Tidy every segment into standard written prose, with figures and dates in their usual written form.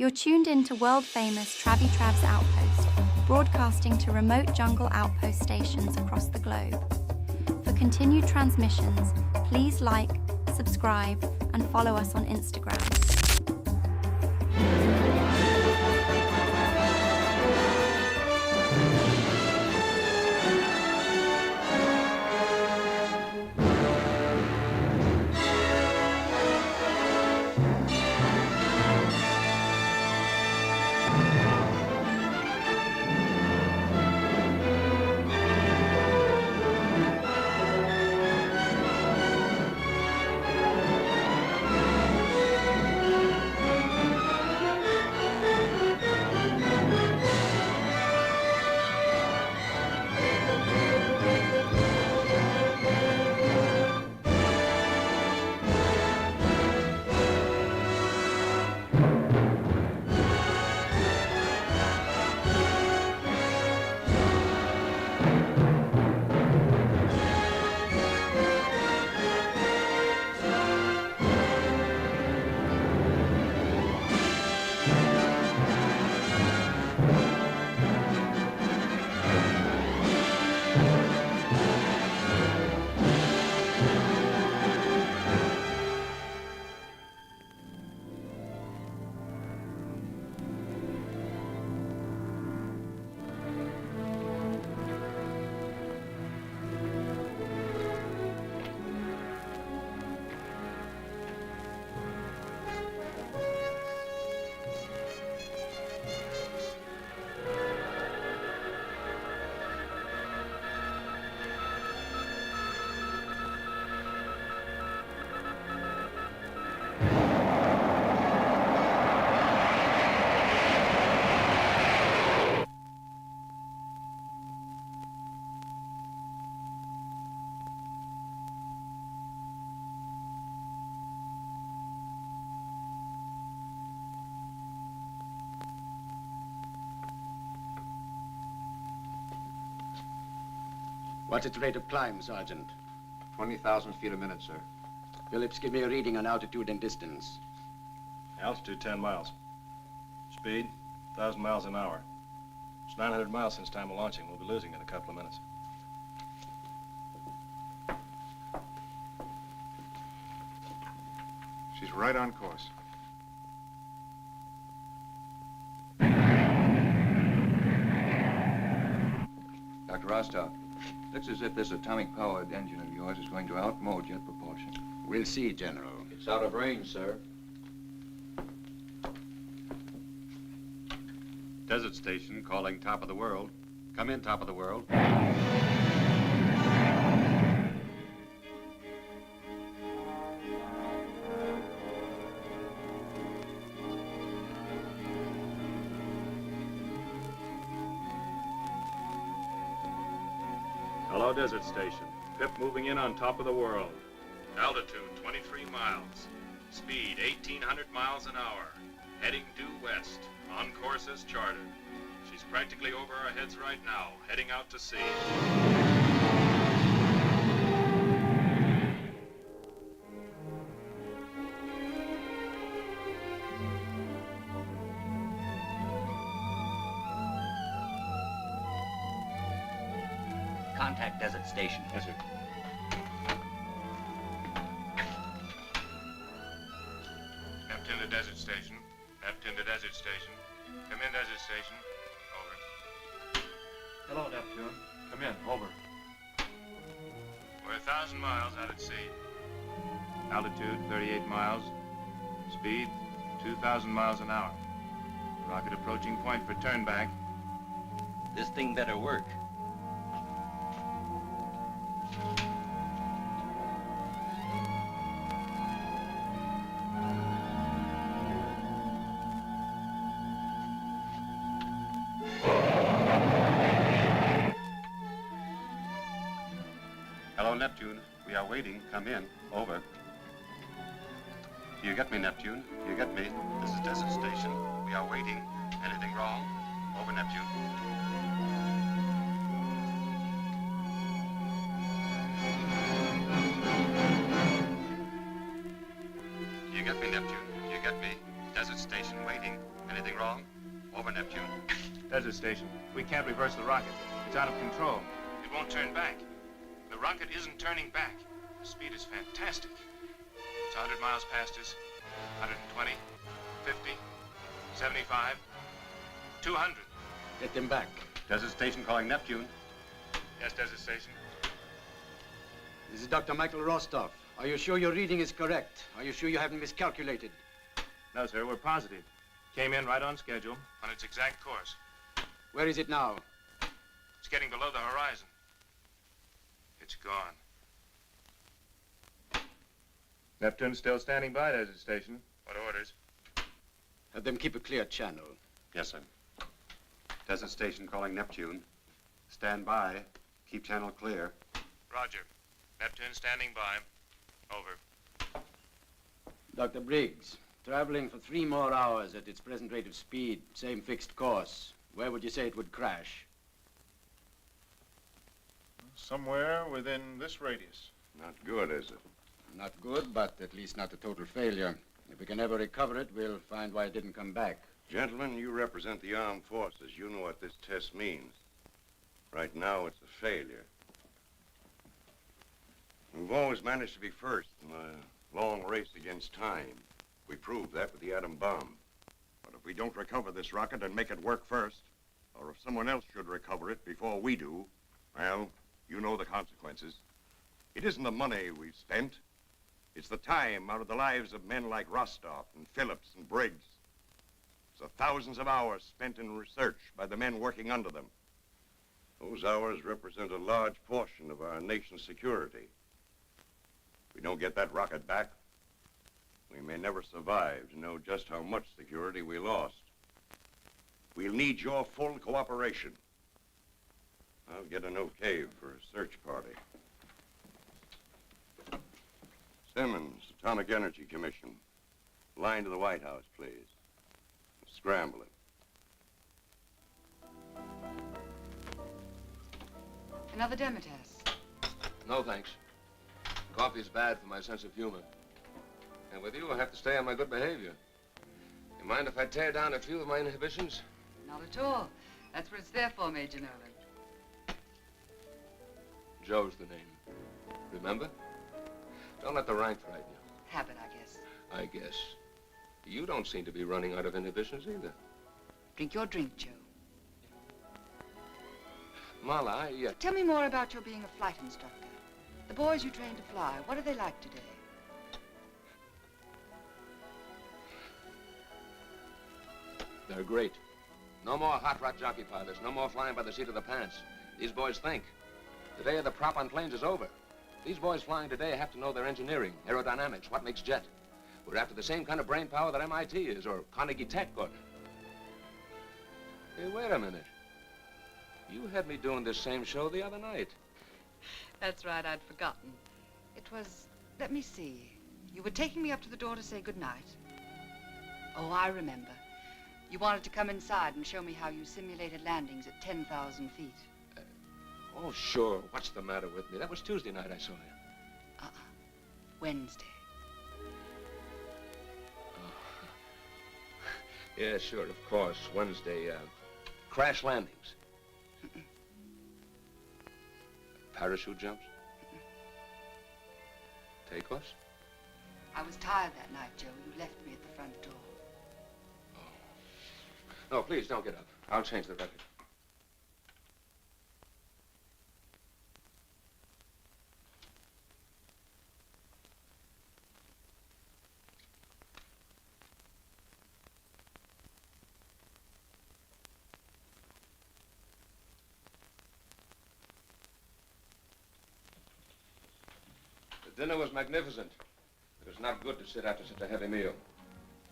You're tuned in to world-famous Travy Trav's Outpost, broadcasting to remote jungle outpost stations across the globe. For continued transmissions, please like, subscribe, and follow us on Instagram. What's its rate of climb, Sergeant? 20,000 feet a minute, sir. Phillips, give me a reading on altitude and distance. Altitude 10 miles. Speed 1,000 miles an hour. It's 900 miles since time of launching. We'll be losing in a couple of minutes. She's right on course. Dr. Rostov, looks as if this atomic-powered engine of yours is going to outmode jet propulsion. We'll see, General. It's out of range, sir. Desert station calling top of the world. Come in, top of the world. Hello, Desert Station. Pip moving in on top of the world. Altitude 23 miles. Speed 1,800 miles an hour. Heading due west. On course as chartered. She's practically over our heads right now, heading out to sea. Contact Desert Station. Yes, sir. Neptune to Desert Station. Neptune to Desert Station. Come in, Desert Station. Over. Hello, Neptune. Come in. Over. We're 1,000 miles out at sea. Altitude 38 miles. Speed 2,000 miles an hour. Rocket approaching point for turnback. This thing better work. Hello, Neptune. We are waiting. Come in. Over. You get me, Neptune? You get me? This is Desert Station. We are waiting. Anything wrong? Over, Neptune. You get me, Neptune? You get me? Desert Station. station, waiting. Anything wrong? Over, Neptune. Desert Station. We can't reverse the rocket. It's out of control. It won't turn back. The rocket isn't turning back. The speed is fantastic. It's 100 miles past us. 120, 50, 75, 200. Get them back. Desert Station calling Neptune. Yes, Desert Station. This is Dr. Michael Rostov. Are you sure your reading is correct? Are you sure you haven't miscalculated? No, sir, we're positive. Came in right on schedule. On its exact course. Where is it now? It's getting below the horizon. It's gone. Neptune's still standing by, Desert Station. What orders? Have them keep a clear channel. Yes, sir. Desert Station calling Neptune. Stand by. Keep channel clear. Roger. Neptune standing by. Over. Dr. Briggs, traveling for 3 more hours at its present rate of speed, same fixed course, where would you say it would crash? Somewhere within this radius. Not good, is it? Not good, but at least not a total failure. If we can ever recover it, we'll find why it didn't come back. Gentlemen, you represent the armed forces. You know what this test means. Right now, it's a failure. We've always managed to be first in a long race against time. We proved that with the atom bomb. But if we don't recover this rocket and make it work first, or if someone else should recover it before we do, well, you know the consequences. It isn't the money we've spent. It's the time out of the lives of men like Rostov and Phillips and Briggs. It's the thousands of hours spent in research by the men working under them. Those hours represent a large portion of our nation's security. If we don't get that rocket back, we may never survive to know just how much security we lost. We'll need your full cooperation. I'll get an okay for a search party. Simmons, Atomic Energy Commission. Line to the White House, please. Scramble it. Another demo test. No, thanks. Coffee's bad for my sense of humor. And with you, I have to stay on my good behavior. You mind if I tear down a few of my inhibitions? Not at all. That's what it's there for, Major Nolan. Joe's the name. Remember? Don't let the rank frighten you. Habit, I guess. I guess. You don't seem to be running out of inhibitions either. Drink your drink, Joe. Mala, Tell me more about your being a flight instructor. The boys you train to fly, what are they like today? They're great. No more hot rod jockey pilots. No more flying by the seat of the pants. These boys think. The day of the prop on planes is over. These boys flying today have to know their engineering, aerodynamics, what makes jet. We're after the same kind of brain power that MIT is, or Carnegie Tech, or... Hey, wait a minute. You had me doing this same show the other night. That's right, I'd forgotten. It was, let me see. You were taking me up to the door to say goodnight. Oh, I remember. You wanted to come inside and show me how you simulated landings at 10,000 feet. Oh, sure. What's the matter with me? That was Tuesday night I saw you. Wednesday. Yeah, sure, of course. Wednesday, crash landings. Parachute jumps? Takeoffs? I was tired that night, Joe. You left me at the front door. No, please, don't get up. I'll change the record. The dinner was magnificent. It was not good to sit after such a heavy meal.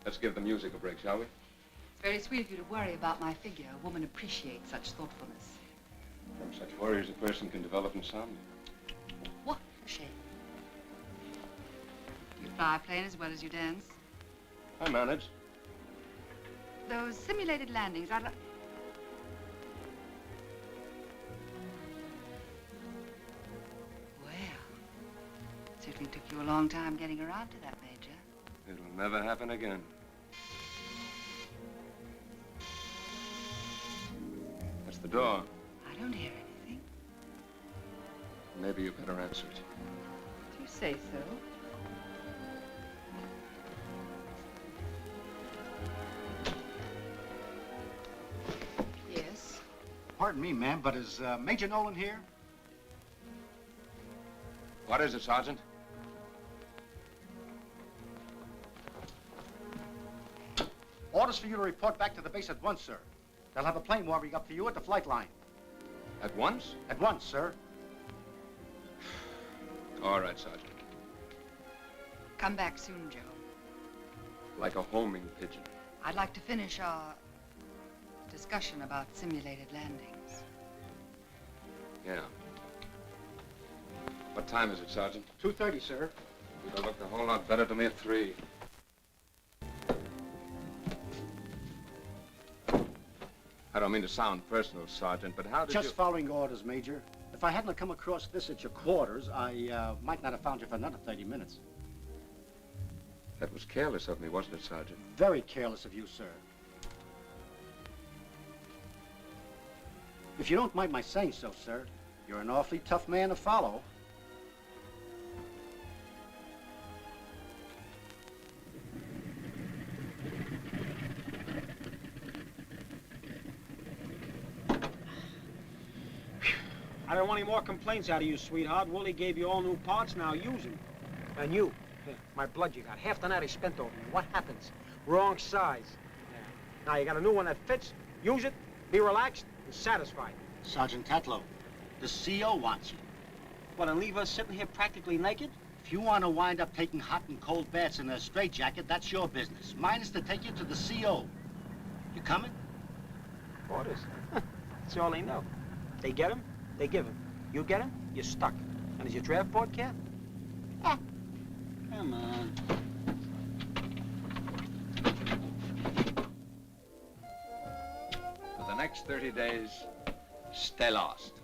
Let's give the music a break, shall we? It's very sweet of you to worry about my figure. A woman appreciates such thoughtfulness. From such worries, a person can develop insomnia. What a shame. You fly a plane as well as you dance? I manage. Those simulated landings, I'd like... Well, certainly took you a long time getting around to that, Major. It'll never happen again. The door. I don't hear anything. Maybe you better answer it. Do you say so? Yes. Pardon me, ma'am, but is Major Nolan here? What is it, Sergeant? Orders for you to report back to the base at once, sir. They'll have a plane warming up for you at the flight line. At once? At once, sir. All right, Sergeant. Come back soon, Joe. Like a homing pigeon. I'd like to finish our discussion about simulated landings. Yeah. What time is it, Sergeant? 2:30, sir. It'll look a whole lot better to me at 3. I don't mean to sound personal, Sergeant, but how did Just you... following orders, Major. If I hadn't come across this at your quarters, I might not have found you for another 30 minutes. That was careless of me, wasn't it, Sergeant? Very careless of you, sir. If you don't mind my saying so, sir, you're an awfully tough man to follow. I don't want any more complaints out of you, sweetheart. Willie gave you all new parts, now use them. And you, my blood you got. Half the night I spent over you. What happens? Wrong size. Yeah. Now you got a new one that fits. Use it, be relaxed, and satisfied. Sergeant Tatlow, the CO wants you. What, and leave us sitting here practically naked? If you want to wind up taking hot and cold baths in a straitjacket, that's your business. Mine is to take you to the CO. You coming? Orders. That's all they know. They get him, they give him. You get him, you're stuck. And is your draft board cat? Ah. Come on. For the next 30 days, stay lost.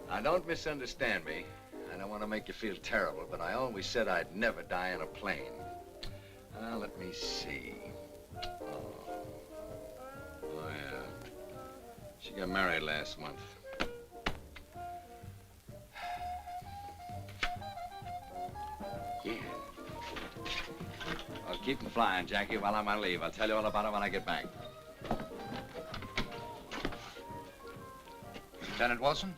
Now, don't misunderstand me. I don't want to make you feel terrible, but I always said I'd never die in a plane. Let me see. Oh, yeah. She got married last month. Yeah. Well, keep them flying, Jackie, while I'm on leave. I'll tell you all about it when I get back. Lieutenant Wilson?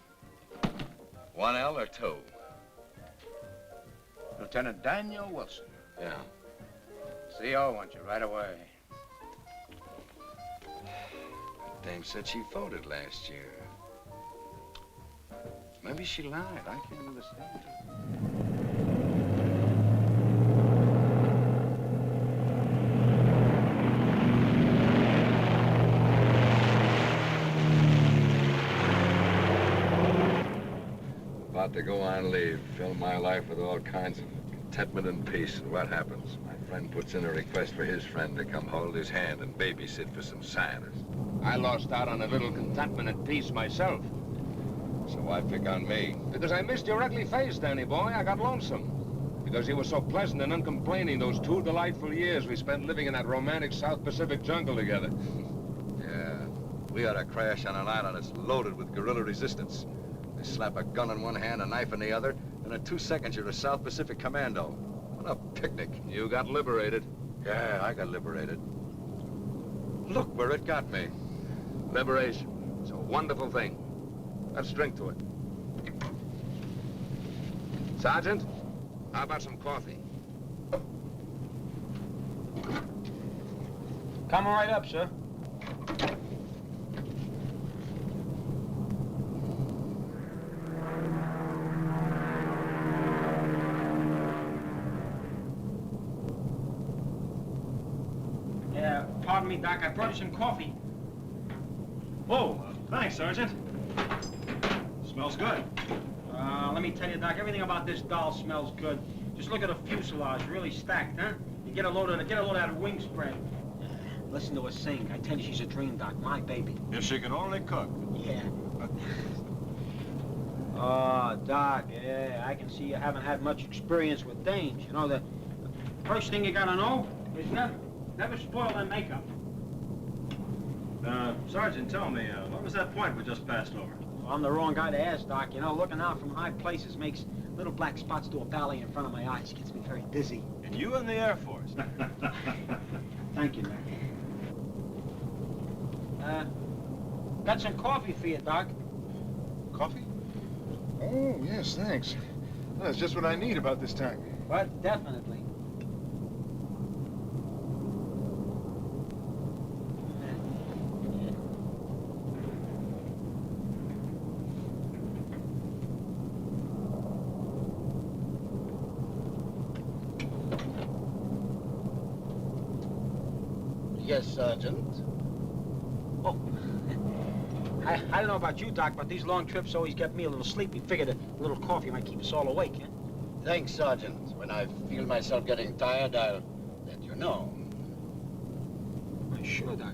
1L or 2? Lieutenant Daniel Wilson. Yeah. CO wants you right away. Dame said she voted last year. Maybe she lied. I can't understand. About to go on leave, fill my life with all kinds of contentment and peace. And what happens? My friend puts in a request for his friend to come hold his hand and babysit for some scientists. I lost out on a little contentment and peace myself. So why pick on me? Because I missed your ugly face, Danny boy. I got lonesome. Because you were so pleasant and uncomplaining those 2 delightful years we spent living in that romantic South Pacific jungle together. Yeah, we ought to crash on an island that's loaded with guerrilla resistance. They slap a gun in one hand, a knife in the other, and in 2 seconds you're a South Pacific commando. What a picnic. You got liberated. Yeah, I got liberated. Look where it got me. Liberation. It's a wonderful thing. Let's drink to it. Sergeant, how about some coffee? Come right up, sir. Yeah, pardon me, Doc. I brought you some coffee. Oh, thanks, Sergeant. Smells good. Let me tell you, Doc, everything about this doll smells good. Just look at the fuselage, really stacked, huh? You get a load of that wing spread. Listen to her sing. I tell you, she's a dream, Doc. My baby. If she could only cook. Yeah. Oh, Doc, yeah, I can see you haven't had much experience with dames. You know, the first thing you gotta know is never spoil their makeup. Sergeant, tell me, what was that point we just passed over? Well, I'm the wrong guy to ask, Doc. You know, looking out from high places makes little black spots do a ballet in front of my eyes. Gets me very dizzy. And you in the Air Force. Thank you, Doc. Got some coffee for you, Doc. Coffee? Oh, yes, thanks. That's just what I need about this time. But definitely. Yes, Sergeant. Oh. I don't know about you, Doc, but these long trips always get me a little sleepy. Figured a little coffee might keep us all awake, eh? Thanks, Sergeant. When I feel myself getting tired, I'll let you know. Sure, Doc.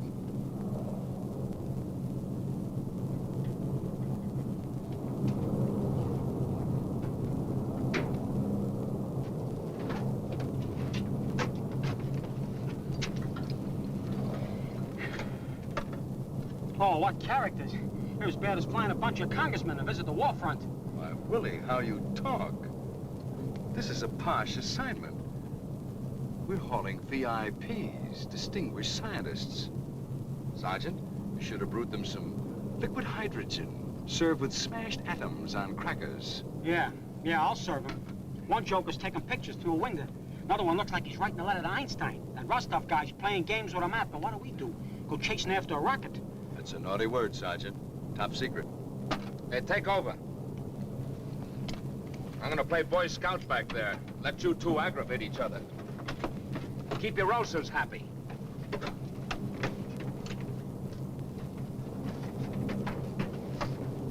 Oh, what characters. They're as bad as flying a bunch of congressmen to visit the war front. Why, Willie, how you talk. This is a posh assignment. We're hauling VIPs, distinguished scientists. Sergeant, you should have brewed them some liquid hydrogen, served with smashed atoms on crackers. Yeah, I'll serve him. One joker's taking pictures through a window. Another one looks like he's writing a letter to Einstein. That Rostov guy's playing games with a map, but what do? Go chasing after a rocket. That's a naughty word, Sergeant. Top secret. Hey, take over. I'm gonna play Boy Scouts back there. Let you two aggravate each other. Keep your roasters happy.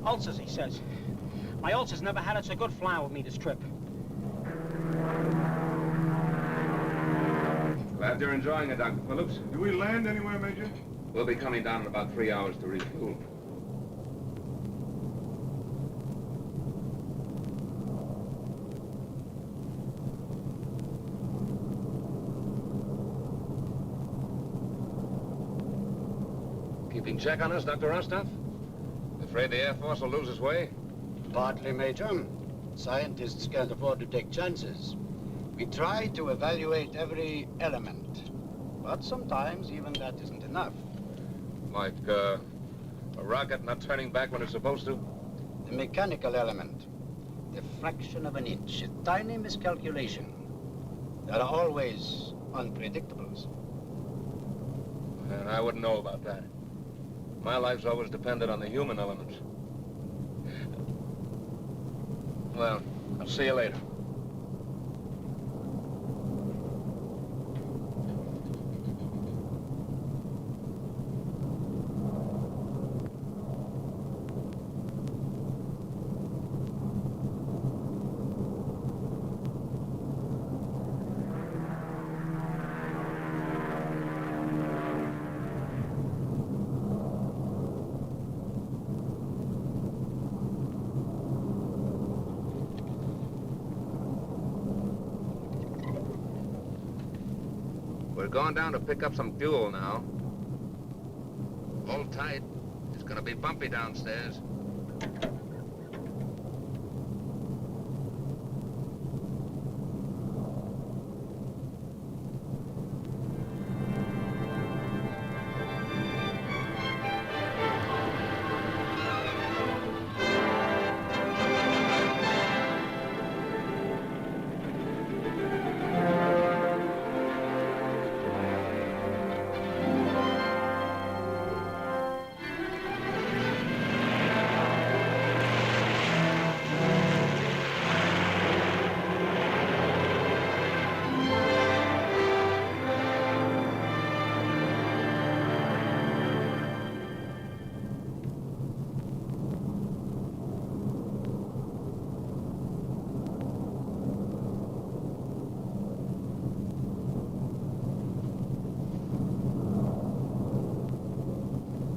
Ulcers, he says. My ulcers never had it so good flying with me this trip. Glad you're enjoying it, Dr. Phillips. Do we land anywhere, Major? We'll be coming down in about 3 hours to refuel. Keeping check on us, Dr. Rostov? Afraid the Air Force will lose its way? Partly, Major. Scientists can't afford to take chances. We try to evaluate every element. But sometimes even that isn't enough. Like, a rocket not turning back when it's supposed to? The mechanical element. The fraction of an inch. A tiny miscalculation. There are always unpredictables. And I wouldn't know about that. My life's always depended on the human element. Well, I'll see you later. We're going down to pick up some fuel now. Hold tight. It's gonna be bumpy downstairs.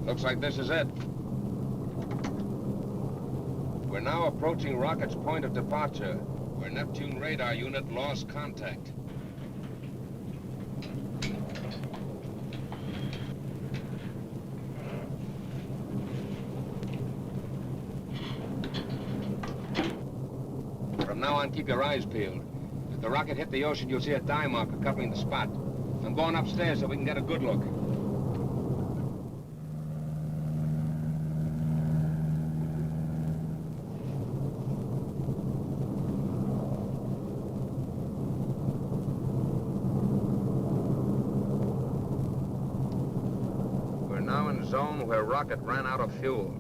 Looks like this is it. We're now approaching Rocket's point of departure, where Neptune radar unit lost contact. now on, keep your eyes peeled. If the rocket hit the ocean, you'll see a dye marker covering the spot. I'm going upstairs so we can get a good look. We're now in zone where rocket ran out of fuel.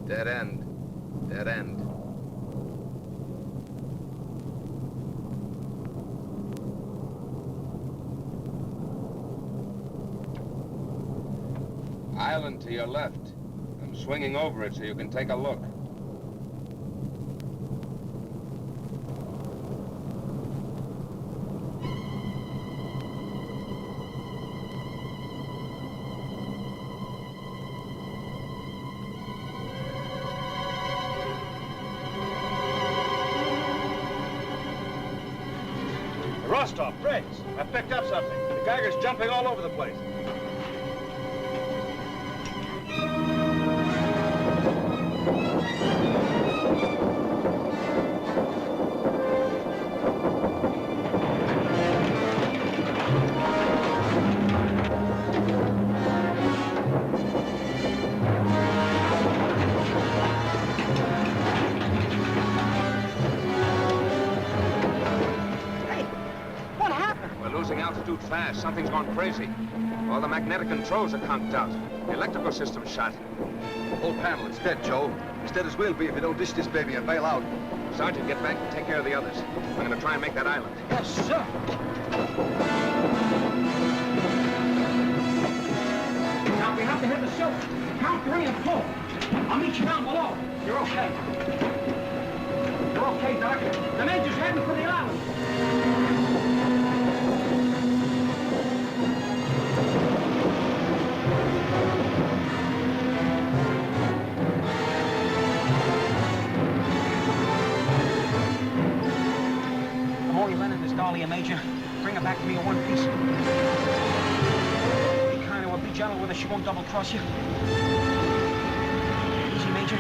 Dead end. Dead end. Island to your left. I'm swinging over it so you can take a look. Rostov, Briggs, I picked up something. The Geiger's jumping all over the place. Altitude fast. Something's gone crazy. All the magnetic controls are conked out. The electrical system's shot. The whole panel, it's dead, Joe. As dead as we'll be if you don't dish this baby and bail out. Sergeant, get back and take care of the others. I'm gonna try and make that island. Yes, sir. Now, we have to hit the silver. Count 3 and pull. I'll meet you down below. You're okay. You're okay, Doc. The Major's heading for the island. Major, bring her back to me in one piece. Be kind to her, be gentle with her, she won't double-cross you. Easy, Major.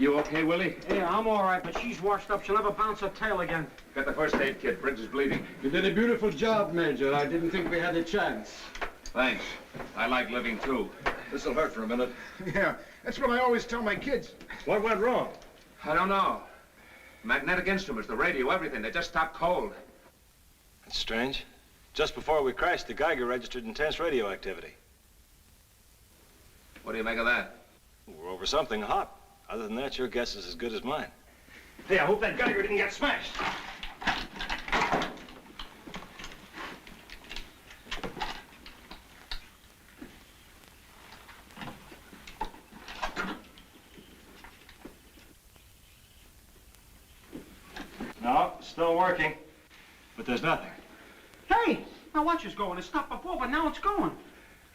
You okay, Willie? Yeah, I'm all right, but she's washed up. She'll never bounce her tail again. Got the first aid kit. Briggs is bleeding. You did a beautiful job, Major. I didn't think we had a chance. Thanks. I like living, too. This'll hurt for a minute. Yeah, that's what I always tell my kids. What went wrong? I don't know. Magnetic instruments, the radio, everything. They just stopped cold. That's strange. Just before we crashed, the Geiger registered intense radio activity. What do you make of that? We're over something hot. Other than that, your guess is as good as mine. Hey, I hope that Geiger didn't get smashed. No, still working. But there's nothing. Hey, my watch is going. It stopped before, but now it's going.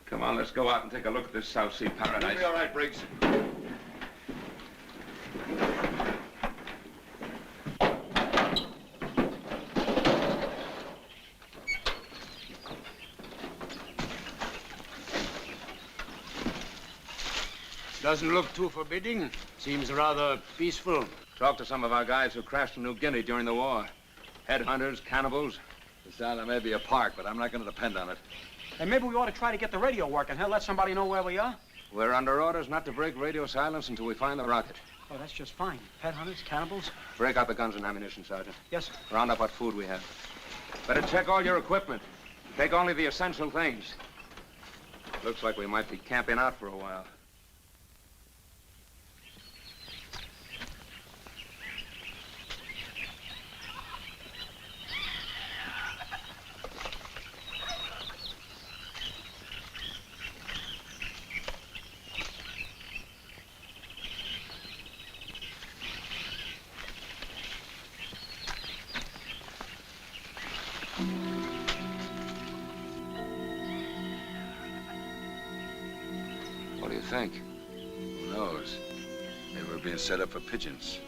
Come on, let's go out and take a look at this South Sea paradise. You'll be all right, Briggs. Doesn't look too forbidding. Seems rather peaceful. Talk to some of our guys who crashed in New Guinea during the war. Headhunters, cannibals. This island may be a park, but I'm not going to depend on it. Hey, maybe we ought to try to get the radio working, huh? Let somebody know where we are. We're under orders not to break radio silence until we find the rocket. Oh, that's just fine. Headhunters, cannibals. Break out the guns and ammunition, Sergeant. Yes, sir. Round up what food we have. Better check all your equipment. Take only the essential things. Looks like we might be camping out for a while. think? Who knows? Maybe we're being set up for pigeons.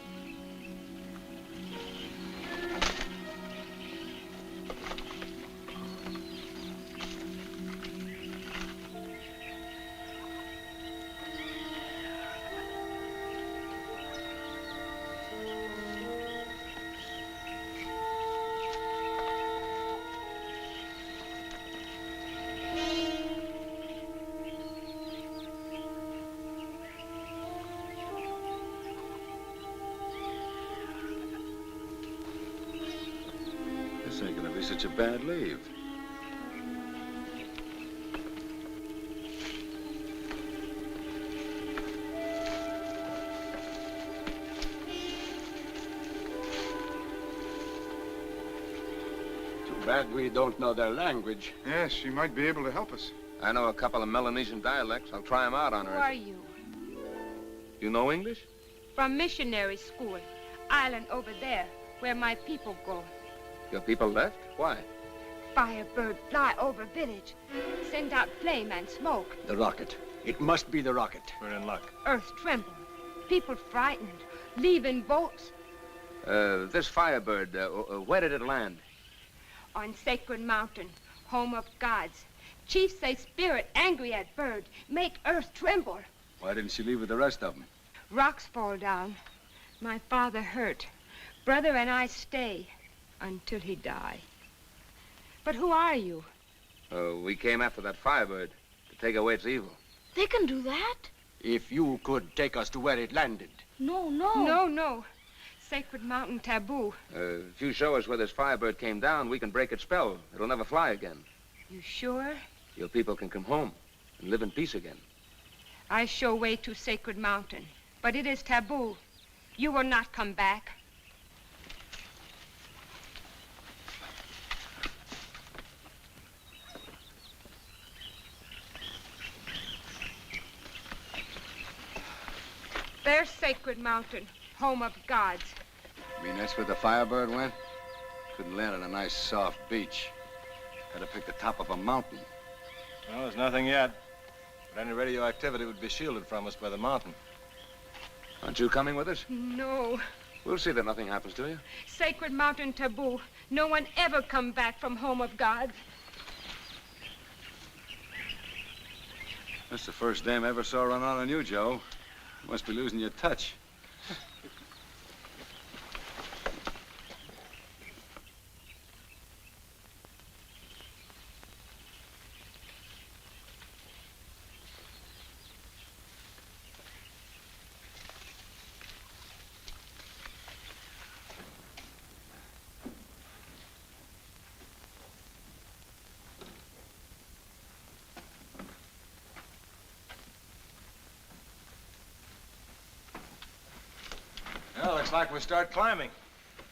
This ain't gonna be such a bad leave. Too bad we don't know their language. Yes, she might be able to help us. I know a couple of Melanesian dialects. I'll try them out on Who her. are you? You know English? From missionary school. Island over there, where my people go. Your people left? Why? Firebird fly over village. Send out flame and smoke. The rocket. It must be the rocket. We're in luck. Earth tremble. People frightened. Leaving boats. This Firebird, where did it land? On sacred mountain, home of gods. Chiefs say spirit angry at bird. Make earth tremble. Why didn't she leave with the rest of them? Rocks fall down. My father hurt. Brother and I stay until he die. But who are you? We came after that Firebird to take away its evil. They can do that? If you could take us to where it landed. No, no. No. Sacred mountain taboo. If you show us where this Firebird came down, we can break its spell. It'll never fly again. You sure? Your people can come home and live in peace again. I show way to sacred mountain, but it is taboo. You will not come back. There's sacred mountain, home of gods. You mean that's where the Firebird went? Couldn't land on a nice soft beach. Had to pick the top of a mountain. Well, there's nothing yet. But any radioactivity would be shielded from us by the mountain. Aren't you coming with us? No. We'll see that nothing happens to you. Sacred mountain taboo. No one ever come back from home of gods. That's the first dame I ever saw run out on you, Joe. You must be losing your touch. Well, looks like we start climbing.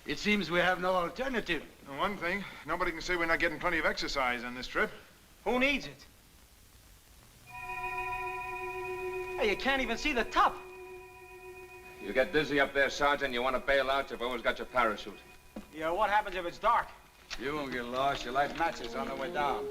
It seems we have no alternative. And one thing, nobody can say we're not getting plenty of exercise on this trip. Who needs it? Hey, you can't even see the top. You get dizzy up there, Sergeant, you want to bail out, you've always got your parachute. Yeah, what happens if it's dark? You won't get lost. You light matches on the way down.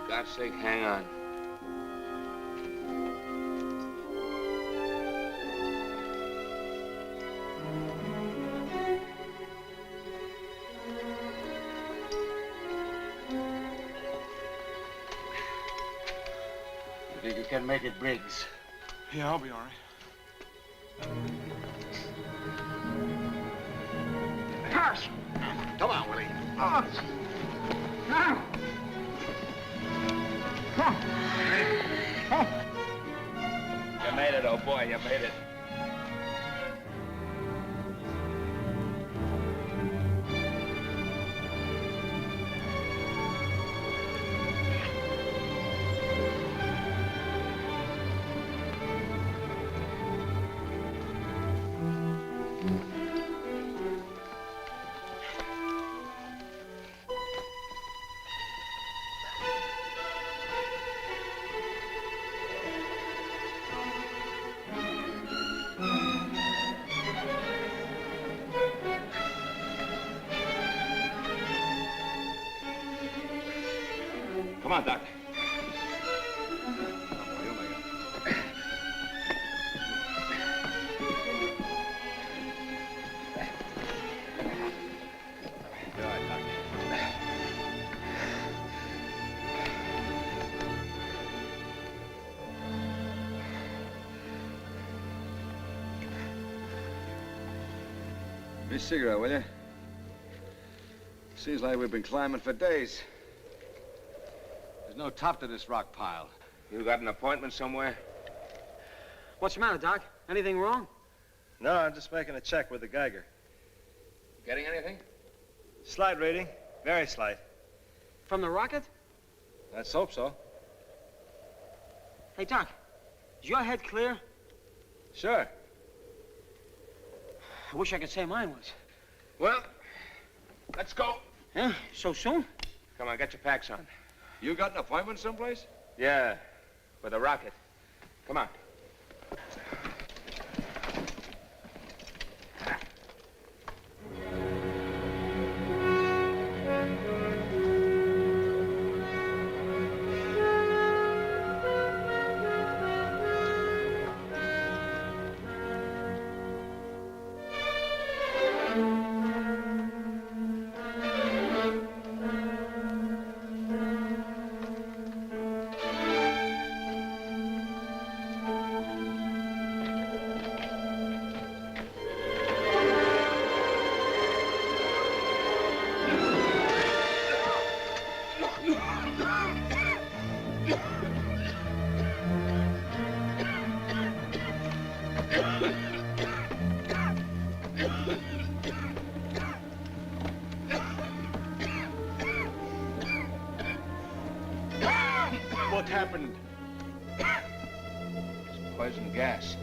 God's sake, hang on. You think you can make it, Briggs? Yeah, I'll be all right. Gosh! Come on, Willie. Oh. You made it, oh boy, you made it. Come on, Doc. Give me a cigarette, will you? Seems like we've been climbing for days. There's no top to this rock pile. You got an appointment somewhere? What's the matter, Doc? Anything wrong? No, I'm just making a check with the Geiger. Getting anything? Slight reading. Very slight. From the rocket? Let's hope so. Hey, Doc, is your head clear? Sure. I wish I could say mine was. Well, let's go. Yeah? So soon? Come on, get your packs on. You got an appointment someplace? Yeah, with a rocket. Come on. What happened? It's poison gas.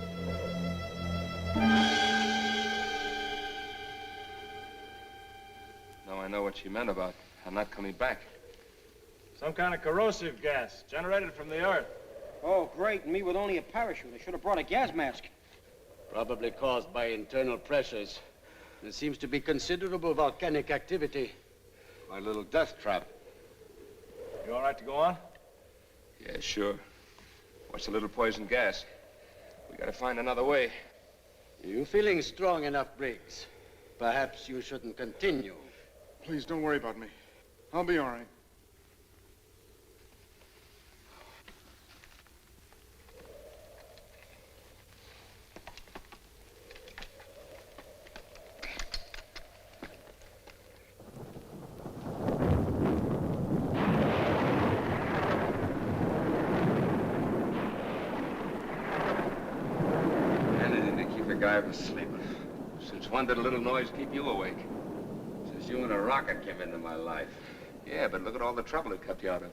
Now I know what she meant about her not coming back. Some kind of corrosive gas generated from the earth. Oh, great. And me with only a parachute. I should have brought a gas mask. Probably caused by internal pressures. There seems to be considerable volcanic activity. My little death trap. You all right to go on? Yeah, sure. What's a little poison gas? We gotta find another way. You feeling strong enough, Briggs? Perhaps you shouldn't continue. Please don't worry about me. I'll be all right. Anything to keep the guy from sleeping. Since when did a little noise keep you awake? Since you and a rocket came into my life. Yeah, but look at all the trouble it kept you out of.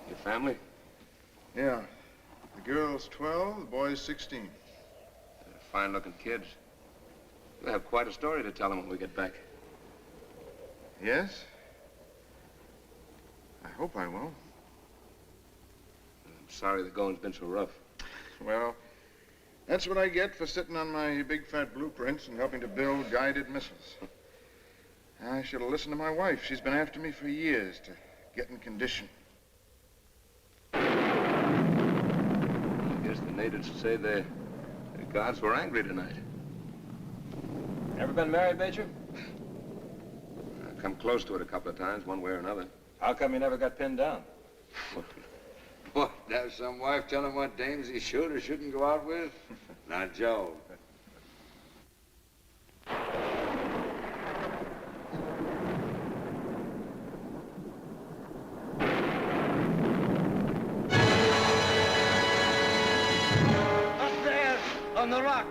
Your family? Yeah. The girl girl's 12, the boy's 16. Fine-looking kids. You'll have quite a story to tell them when we get back. Yes? I hope I will. I'm sorry the going's been so rough. Well, that's what I get for sitting on my big fat blueprints and helping to build guided missiles. I should have listened to my wife. She's been after me for years to get in condition. I guess the natives say the gods were angry tonight. Ever been married, Major? I come close to it a couple of times, one way or another. How come you never got pinned down? What, have some wife tell him what dames he should or shouldn't go out with? Not Joe. Up there, on the rock.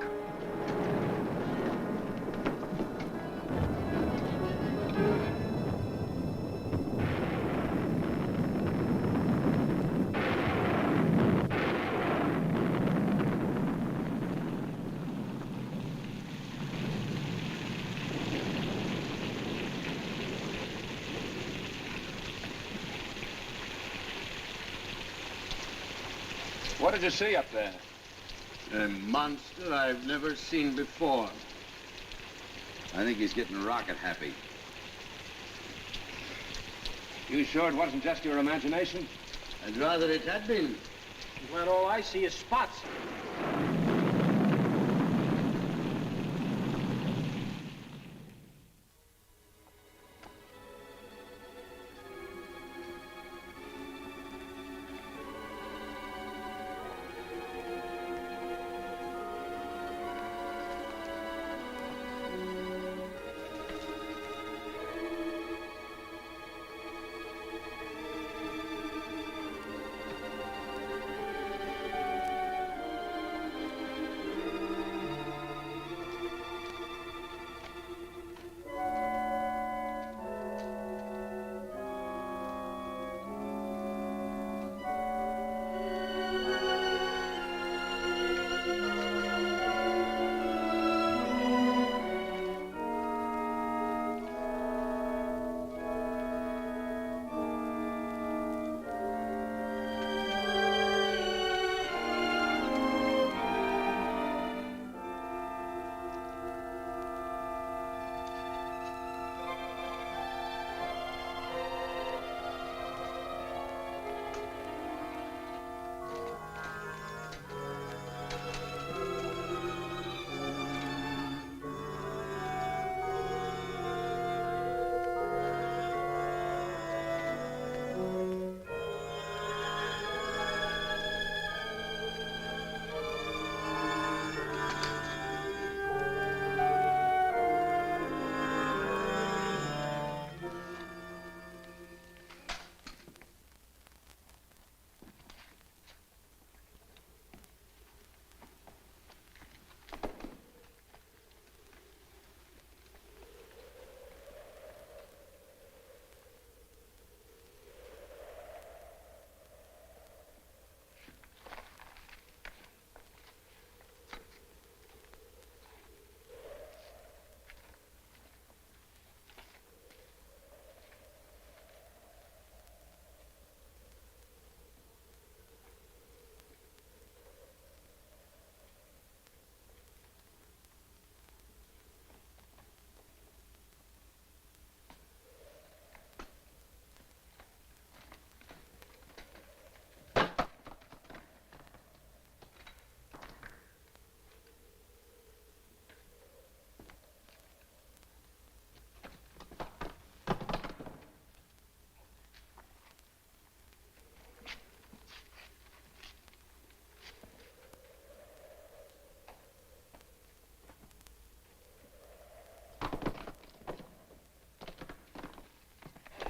What did you see up there? A monster I've never seen before. I think he's getting rocket happy. You sure it wasn't just your imagination? I'd rather it had been. I'm glad all I see is spots.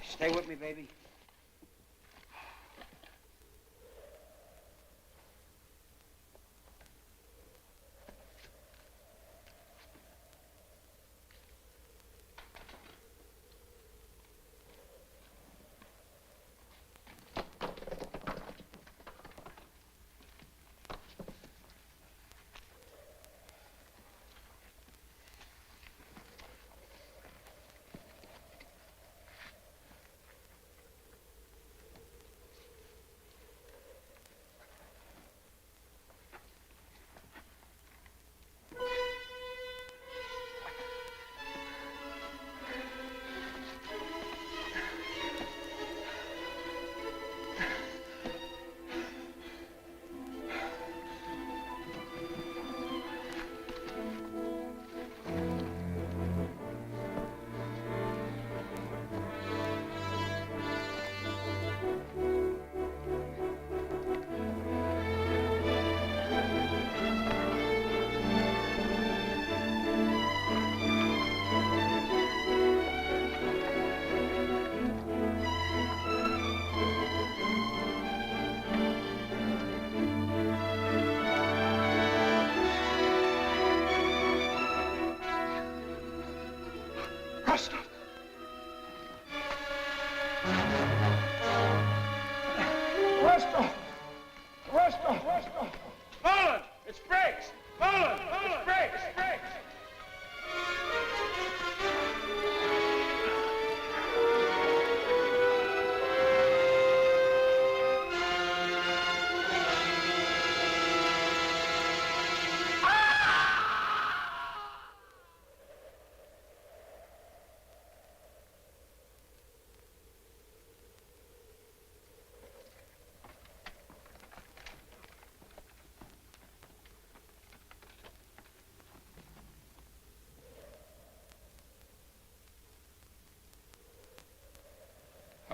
Stay with me, baby.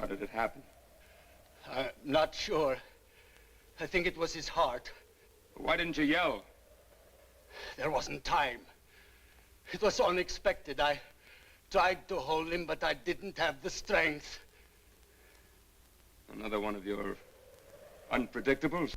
did it happen? I'm not sure. I think it was his heart. Why didn't you yell? There wasn't time. It was unexpected. I tried to hold him, but I didn't have the strength. Another one of your unpredictables?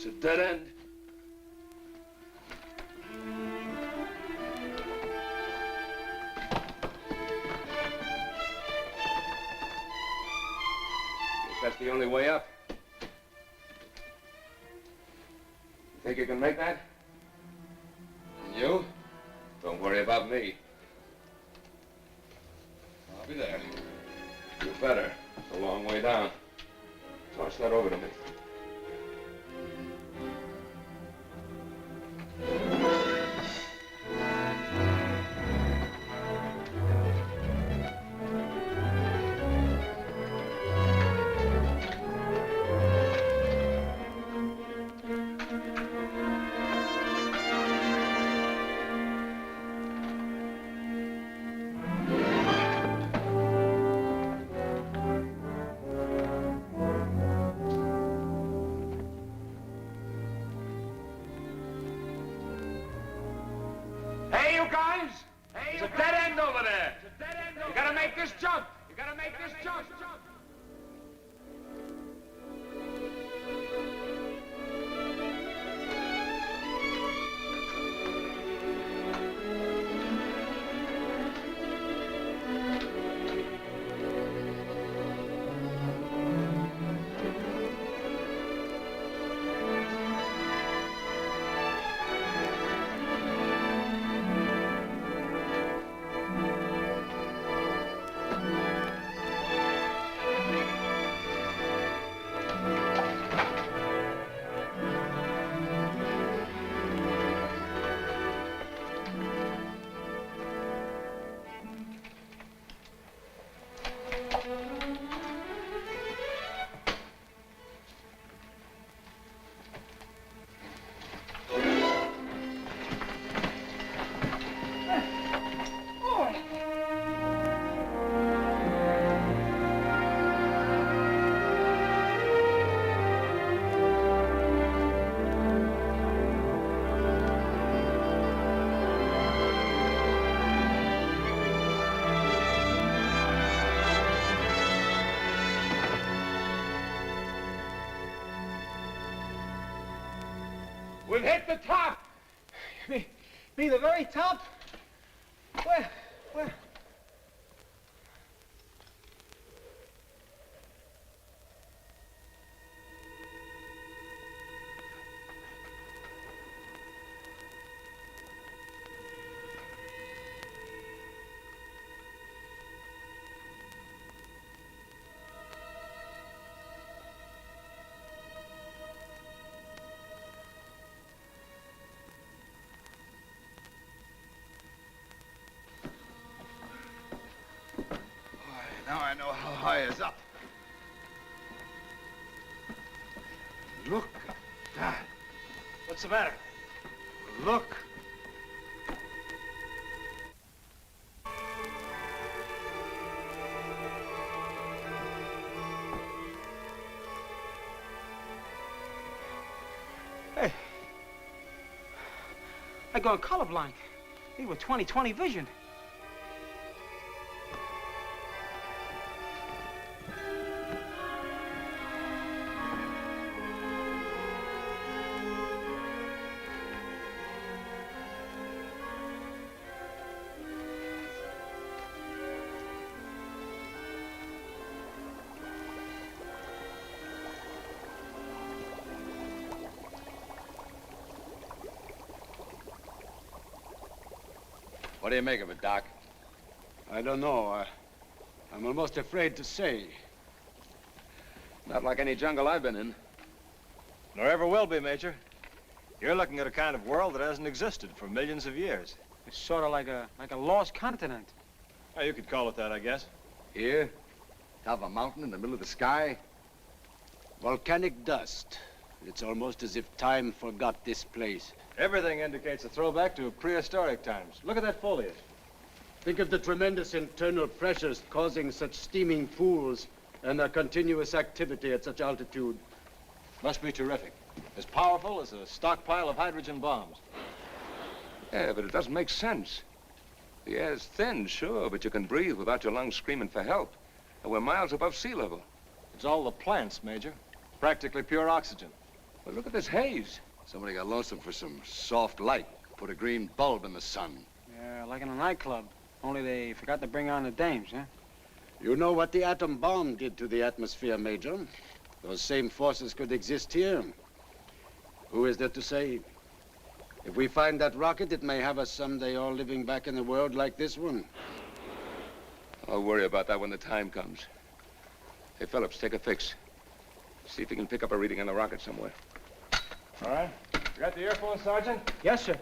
It's a dead end. Guess that's the only way up. You think you can make that? And you? Don't worry about me. I'll be there. You better. It's a long way down. Toss that over to me. Hey, you guys! There's a dead end over there. You gotta make this jump. You gotta make this jump. We've hit the top. Me, the very top? Where? Now I know how high is up. Look at that. What's the matter? Look. Hey. I gone colorblind. He with 20/20 vision. What do you make of it, Doc? I don't know. I'm almost afraid to say. Not like any jungle I've been in. Nor ever will be, Major. You're looking at a kind of world that hasn't existed for millions of years. It's sort of like a lost continent. Oh, you could call it that, I guess. Here? Top of a mountain in the middle of the sky? Volcanic dust. It's almost as if time forgot this place. Everything indicates a throwback to prehistoric times. Look at that foliage. Think of the tremendous internal pressures causing such steaming pools and their continuous activity at such altitude. Must be terrific. As powerful as a stockpile of hydrogen bombs. Yeah, but it doesn't make sense. The air's thin, sure, but you can breathe without your lungs screaming for help. And we're miles above sea level. It's all the plants, Major. Practically pure oxygen. Well, look at this haze. Somebody got lonesome for some soft light. Put a green bulb in the sun. Yeah, like in a nightclub. Only they forgot to bring on the dames, huh? You know what the atom bomb did to the atmosphere, Major? Those same forces could exist here. Who is there to say? If we find that rocket, it may have us someday all living back in a world like this one. I'll worry about that when the time comes. Hey, Phillips, take a fix. See if you can pick up a reading on the rocket somewhere. All right. You got the earphone, Sergeant? Yes, sir.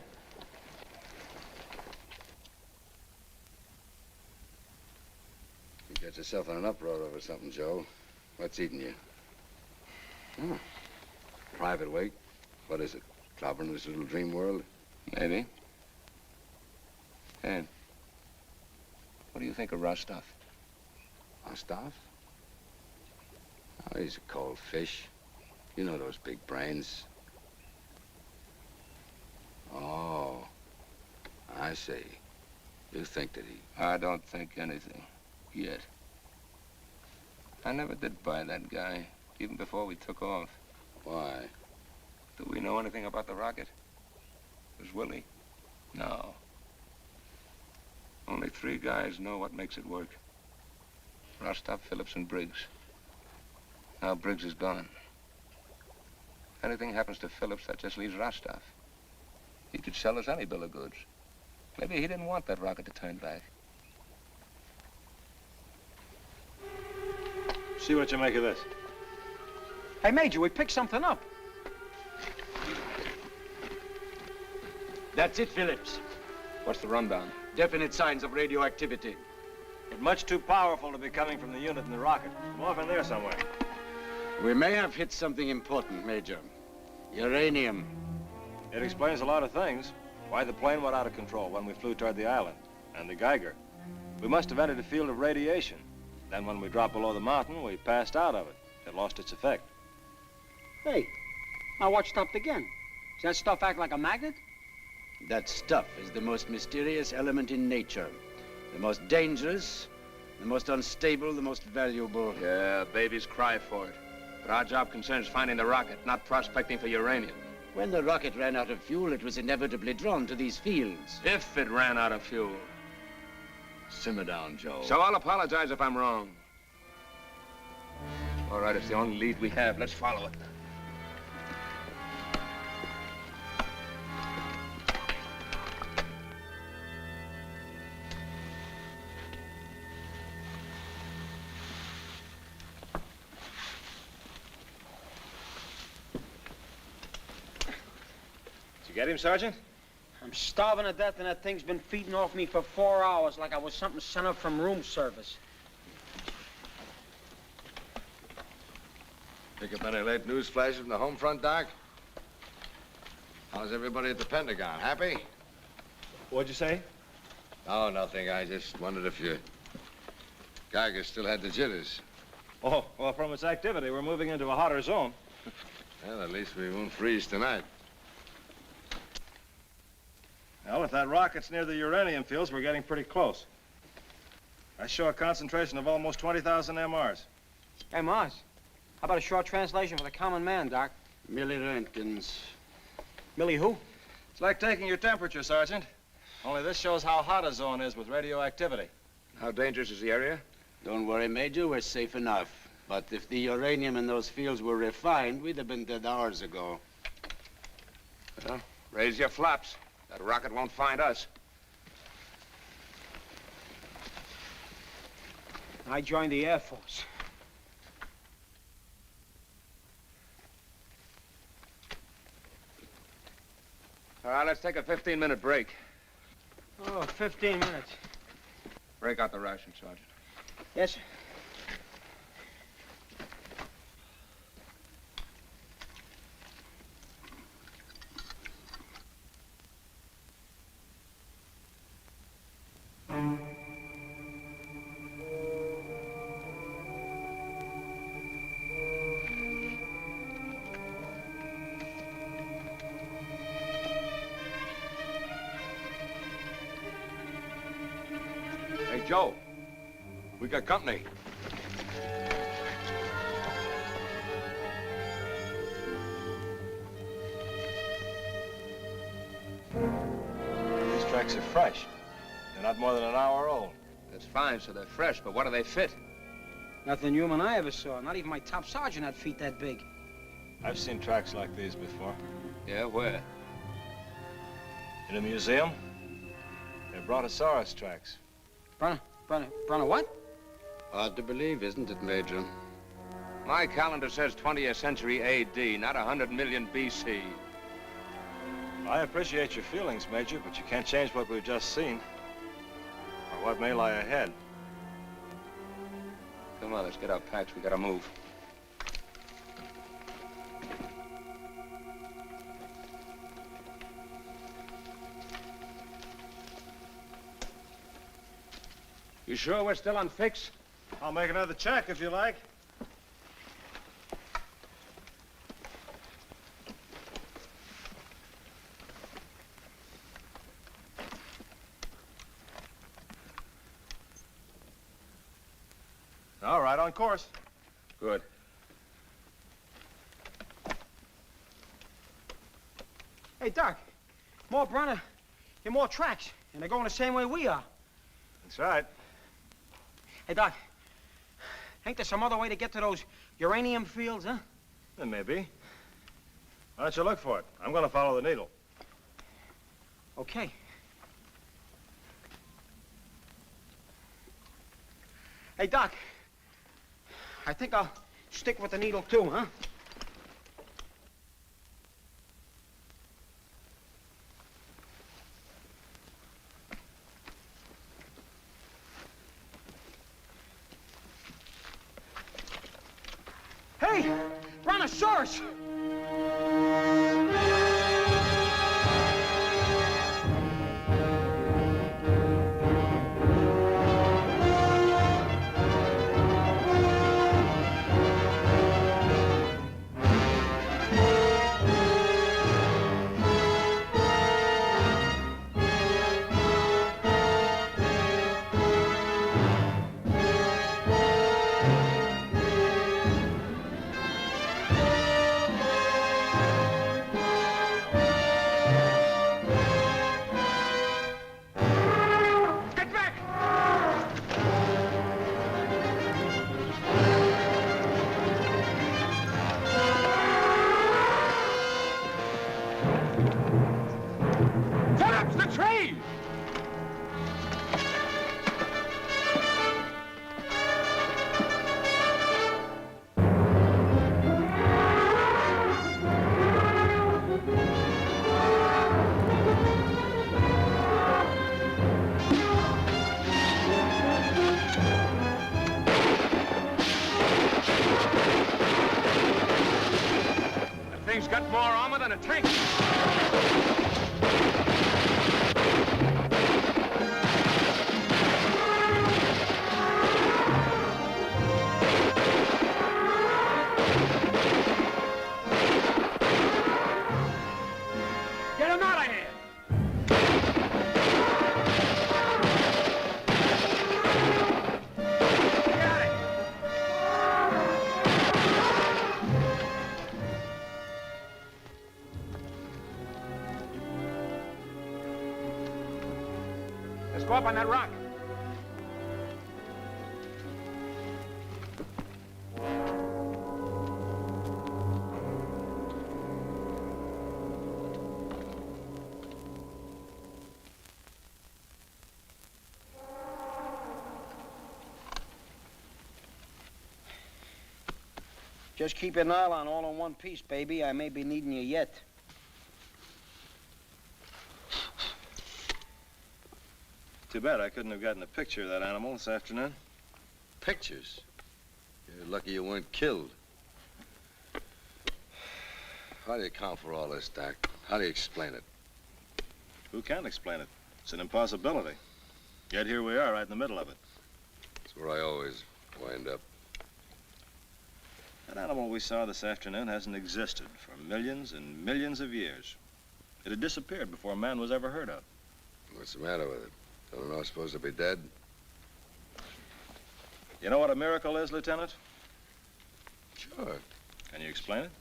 You got yourself in an uproar over something, Joe. What's eating you? Oh. Private wake. What is it? Clobbering this little dream world? Maybe. And what do you think of Rostov? Rostov? Oh, he's a cold fish. You know those big brains. Oh, I see. You think that he... I don't think anything. Yet. I never did buy that guy, even before we took off. Why? Do we know anything about the rocket? Was Willie? No. Only 3 guys know what makes it work. Rostov, Phillips, and Briggs. Now Briggs is gone. If anything happens to Phillips, that just leaves Rostov. He could sell us any bill of goods. Maybe he didn't want that rocket to turn back. See what you make of this. Hey, Major, we picked something up. That's it, Phillips. What's the rundown? Definite signs of radioactivity. But much too powerful to be coming from the unit in the rocket. From off in there somewhere. We may have hit something important, Major. Uranium. It explains a lot of things. Why the plane went out of control when we flew toward the island. And the Geiger. We must have entered a field of radiation. Then when we dropped below the mountain, we passed out of it. It lost its effect. Hey, my watch stopped again. Does that stuff act like a magnet? That stuff is the most mysterious element in nature. The most dangerous, the most unstable, the most valuable. Yeah, babies cry for it. But our job concerns finding the rocket, not prospecting for uranium. When the rocket ran out of fuel, it was inevitably drawn to these fields. If it ran out of fuel. Simmer down, Joe. So I'll apologize if I'm wrong. All right, it's the only lead we have. Let's follow it. Did you get him, Sergeant? I'm starving to death, and that thing's been feeding off me for 4 hours like I was something sent up from room service. Pick up any late news flashes from the home front, Doc? How's everybody at the Pentagon? Happy? What'd you say? Oh, nothing. I just wondered if your Geiger still had the jitters. Oh, well, from its activity, we're moving into a hotter zone. Well, at least we won't freeze tonight. Well, if that rocket's near the uranium fields, we're getting pretty close. I show a concentration of almost 20,000 MRs. Hey, Mars, how about a short translation for the common man, Doc? Milliroentgens. Millie who? It's like taking your temperature, Sergeant. Only this shows how hot a zone is with radioactivity. How dangerous is the area? Don't worry, Major, we're safe enough. But if the uranium in those fields were refined, we'd have been dead hours ago. Well, raise your flaps. That rocket won't find us. I joined the Air Force. All right, let's take a 15-minute break. Oh, 15 minutes. Break out the ration, Sergeant. Yes, sir. Hey, Joe. We got company. These tracks are fresh. They're not more than an hour old. That's fine, so they're fresh, but what do they fit? Nothing human I ever saw. Not even my top sergeant had feet that big. I've seen tracks like these before. Yeah, where? In a museum. They're Brontosaurus tracks. Bronto what? Hard to believe, isn't it, Major? My calendar says 20th century A.D., not 100 million B.C. I appreciate your feelings, Major, but you can't change what we've just seen. Or what may lie ahead. Come on, let's get our packs. We gotta move. You sure we're still on fix? I'll make another check if you like. All right, on course. Good. Hey, Doc. More Bronto and more tracks. And they're going the same way we are. That's right. Hey, Doc. Ain't there some other way to get to those uranium fields, huh? There may be. Why don't you look for it? I'm going to follow the needle. Okay. Hey, Doc. I think I'll stick with the needle, too, huh? Hey! Brontosaurus! Thing's got more armor than a tank. Get him out of here! Let's go up on that rock. Just keep your nylon all in one piece, baby. I may be needing you yet. Too bad I couldn't have gotten a picture of that animal this afternoon. Pictures? You're lucky you weren't killed. How do you account for all this, Doc? How do you explain it? Who can explain it? It's an impossibility. Yet here we are, right in the middle of it. That's where I always wind up. That animal we saw this afternoon hasn't existed for millions and millions of years. It had disappeared before man was ever heard of. What's the matter with it? Don't know it's supposed to be dead? You know what a miracle is, Lieutenant? Sure. Can you explain it?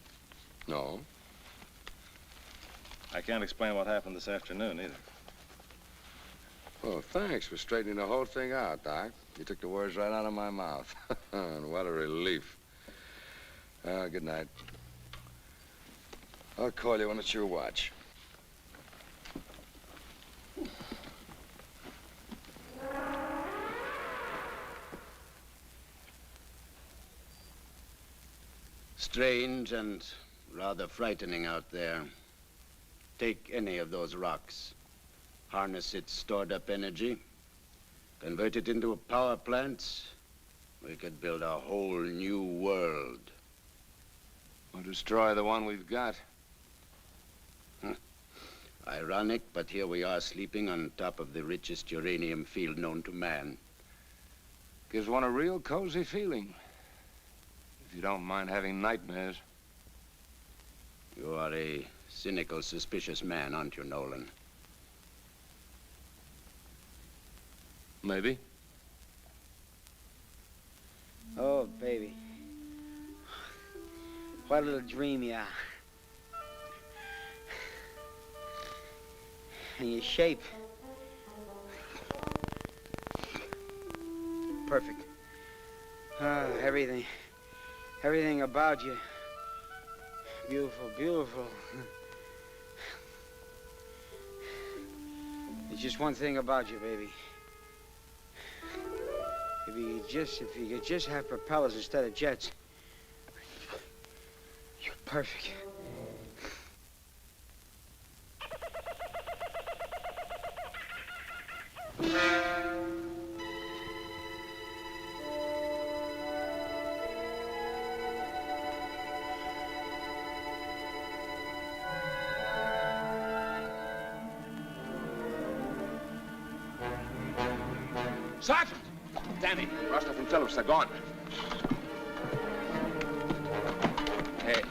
No. I can't explain what happened this afternoon, either. Well, thanks for straightening the whole thing out, Doc. You took the words right out of my mouth. And what a relief. Good night. I'll call you when it's your watch. Strange and rather frightening out there. Take any of those rocks, harness its stored-up energy, convert it into a power plant, we could build a whole new world. Or destroy the one we've got. Ironic, but here we are sleeping on top of the richest uranium field known to man. Gives one a real cozy feeling. If you don't mind having nightmares. You are a cynical, suspicious man, aren't you, Nolan? Maybe. Oh, baby. What a little dream you are. And your shape. Perfect. Everything about you. Beautiful, beautiful. There's just one thing about you, baby. If you could just have propellers instead of jets, you're perfect. Sergeant! Danny, Rostov and Phillips, they're gone. Hey,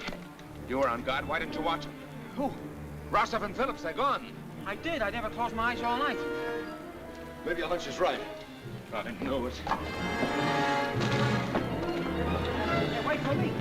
you were on guard. Why didn't you watch them? Who? Rostov and Phillips, they're gone. I did. I never closed my eyes all night. Maybe your hunch is right. I knew it. Hey, wait for me.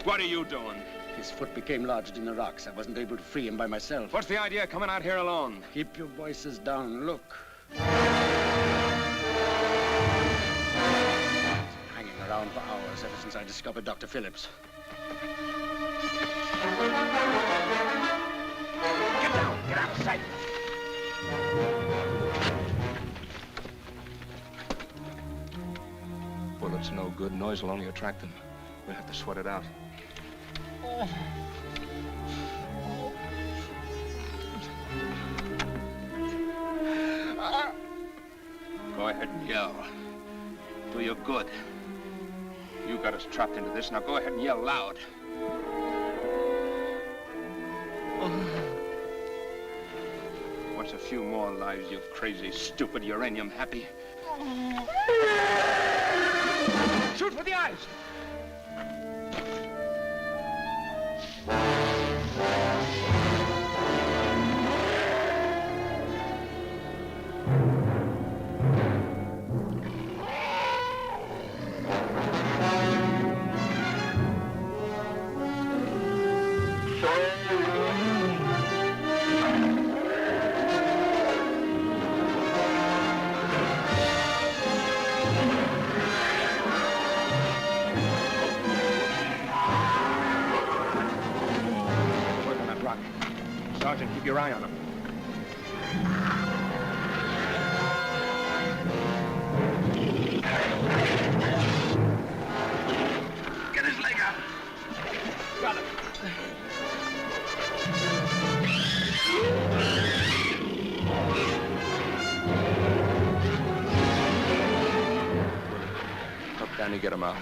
What are you doing? His foot became lodged in the rocks. I wasn't able to free him by myself. What's the idea coming out here alone? Keep your voices down. Look. Hanging around for hours ever since I discovered Dr. Phillips. Get down! Get out of sight! Bullets no good. Noise will only attract them. We'll have to sweat it out. Go ahead and yell. Do you good. You got us trapped into this. Now go ahead and yell loud. What's a few more lives, you crazy, stupid, uranium happy? Shoot for the eyes! Sergeant, keep your eye on him. Get his leg out. Got him. Up, Danny, get him out.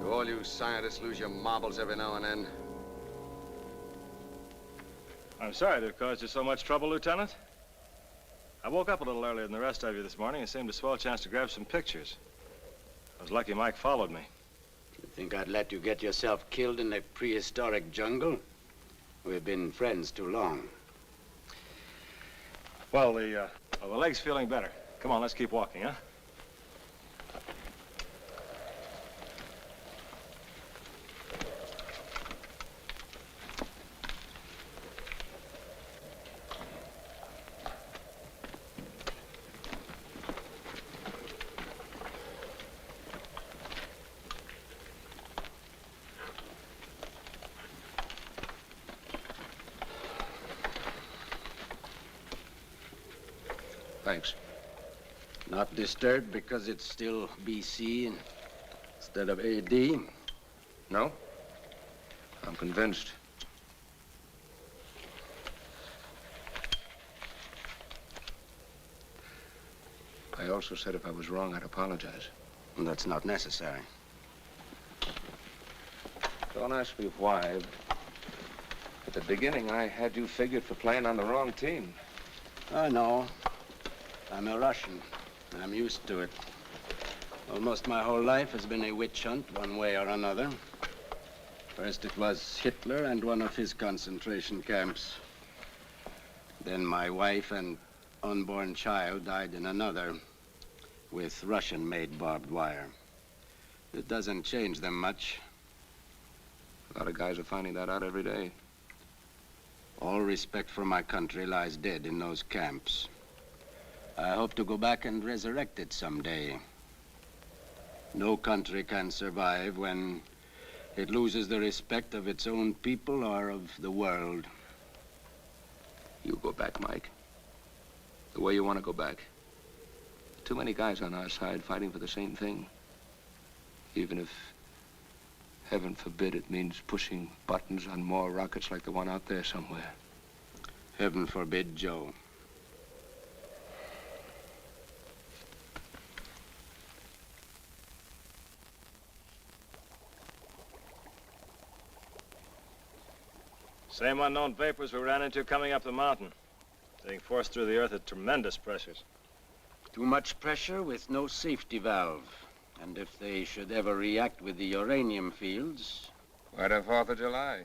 All you scientists lose your marbles every now and then. I'm sorry to have caused you so much trouble, Lieutenant. I woke up a little earlier than the rest of you this morning and seemed a swell chance to grab some pictures. I was lucky Mike followed me. You think I'd let you get yourself killed in a prehistoric jungle? We've been friends too long. Well, the leg's feeling better. Come on, let's keep walking, huh? Thanks. Not disturbed because it's still BC instead of AD? No? I'm convinced. I also said if I was wrong, I'd apologize. And that's not necessary. Don't ask me why. At the beginning, I had you figured for playing on the wrong team. I know. I'm a Russian. I'm used to it. Almost my whole life has been a witch hunt, one way or another. First it was Hitler and one of his concentration camps. Then my wife and unborn child died in another with Russian-made barbed wire. It doesn't change them much. A lot of guys are finding that out every day. All respect for my country lies dead in those camps. I hope to go back and resurrect it someday. No country can survive when it loses the respect of its own people or of the world. You go back, Mike. The way you want to go back. Too many guys on our side fighting for the same thing. Even if, heaven forbid, it means pushing buttons on more rockets like the one out there somewhere. Heaven forbid, Joe. Same unknown vapors we ran into coming up the mountain. Being forced through the earth at tremendous pressures. Too much pressure with no safety valve. And if they should ever react with the uranium fields... What a 4th of July?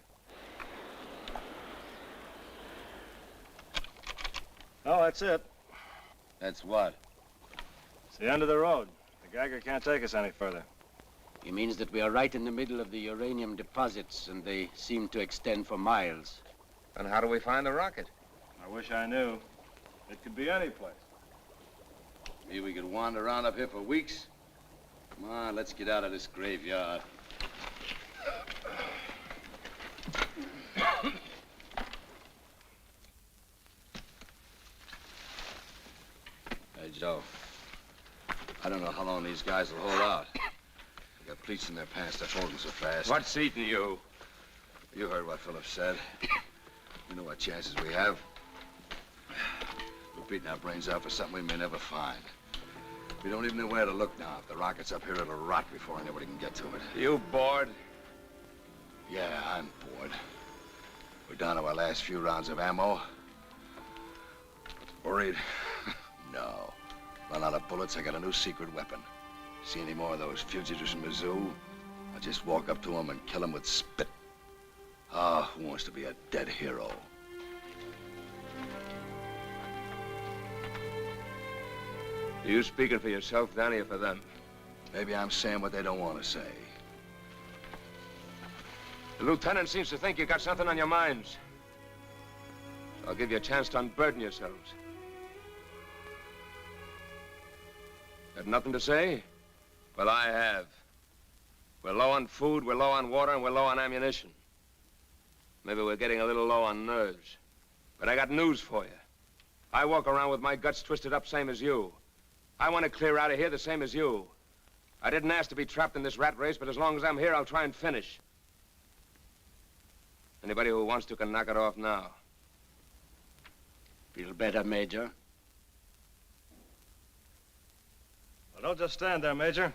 Oh, that's it. That's what? It's the end of the road. The Geiger can't take us any further. He means that we are right in the middle of the uranium deposits, and they seem to extend for miles. And how do we find the rocket? I wish I knew. It could be any place. Maybe we could wander around up here for weeks. Come on, let's get out of this graveyard. Hey, Joe. I don't know how long these guys will hold out. They got pleats in their pants. They're folding so fast. What's eating you? You heard what Philip said. You know what chances we have. We're beating our brains out for something we may never find. We don't even know where to look now. If the rocket's up here, it'll rot before anybody can get to it. You bored? Yeah, I'm bored. We're down to our last few rounds of ammo. Worried? No. Run out of bullets, I got a new secret weapon. See any more of those fugitives from the zoo? I'll just walk up to them and kill them with spit. Ah, who wants to be a dead hero? Are you speaking for yourself, Danny, or for them? Maybe I'm saying what they don't want to say. The lieutenant seems to think you got something on your minds. So I'll give you a chance to unburden yourselves. Got nothing to say? Well, I have. We're low on food, we're low on water, and we're low on ammunition. Maybe we're getting a little low on nerves. But I got news for you. I walk around with my guts twisted up same as you. I want to clear out of here the same as you. I didn't ask to be trapped in this rat race, but as long as I'm here, I'll try and finish. Anybody who wants to can knock it off now. Feel better, Major? Well, don't just stand there, Major.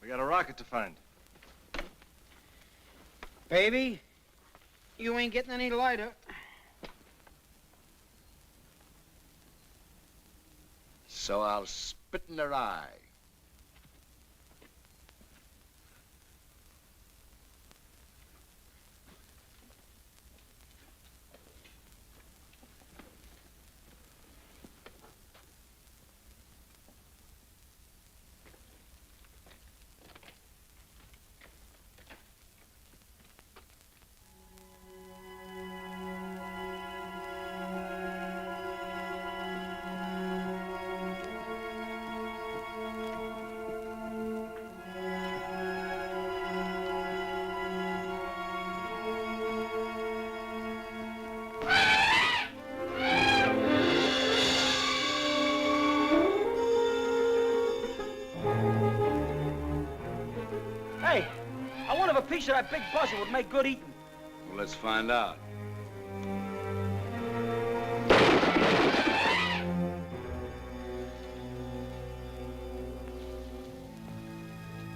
We got a rocket to find. Baby, you ain't getting any lighter. So I'll spit in their eye. Hey, I wonder if a piece of that big buzzer would make good eating. Well, let's find out.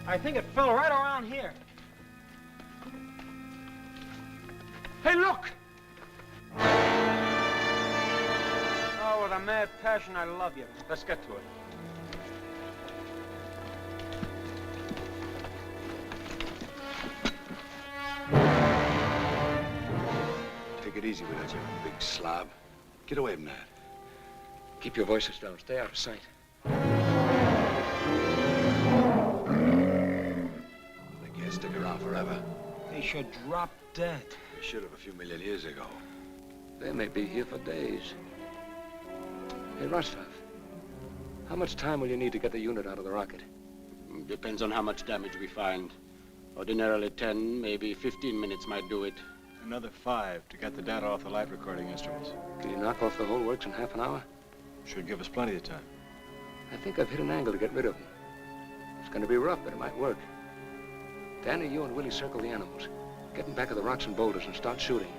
I think it fell right around here. Hey, look! Oh, with a mad passion, I love you. Let's get to it. Take it easy with that, you big slob. Get away from that. Keep your voices down. Stay out of sight. They can't stick around forever. They should drop dead. They should have a few million years ago. They may be here for days. Hey, Rostov, how much time will you need to get the unit out of the rocket? Depends on how much damage we find. Ordinarily 10, maybe 15 minutes might do it. Another 5 to get the data off the light recording instruments. Can you knock off the whole works in half an hour? Should give us plenty of time. I think I've hit an angle to get rid of them. It's going to be rough, but it might work. Danny, you and Willie circle the animals. Get them back of the rocks and boulders and start shooting.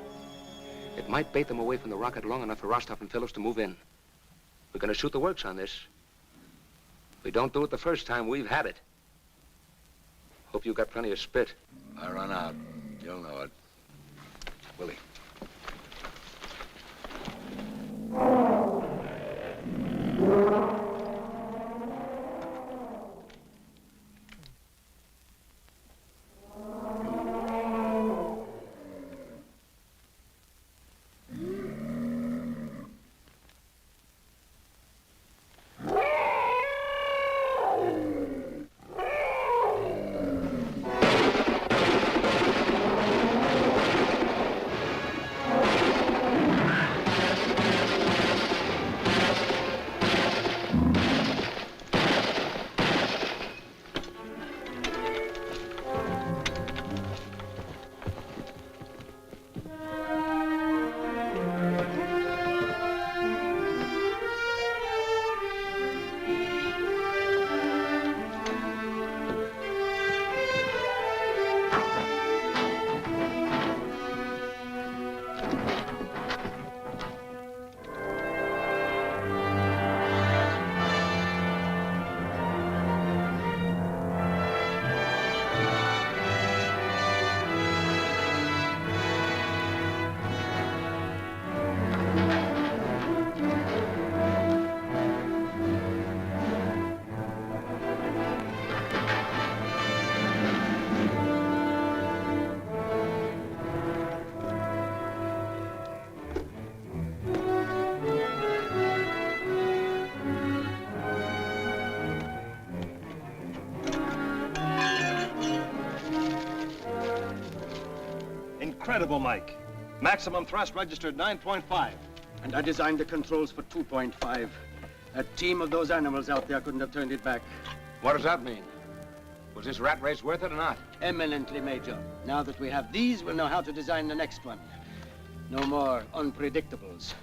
It might bait them away from the rocket long enough for Rostov and Phillips to move in. We're going to shoot the works on this. If we don't do it the first time, we've had it. Hope you got plenty of spit. I run out. You'll know it. Willie. incredible, Mike. Maximum thrust registered 9.5. And I designed the controls for 2.5. A team of those animals out there couldn't have turned it back. What does that mean? Was this rat race worth it or not? Eminently, Major. Now that we have these, we'll know how to design the next one. No more unpredictables.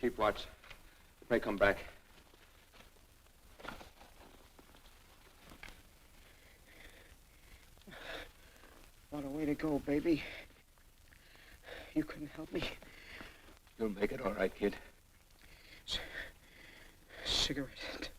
Keep watch. It may come back. What a way to go, baby. You couldn't help me. You'll make it all right, kid. Cigarette.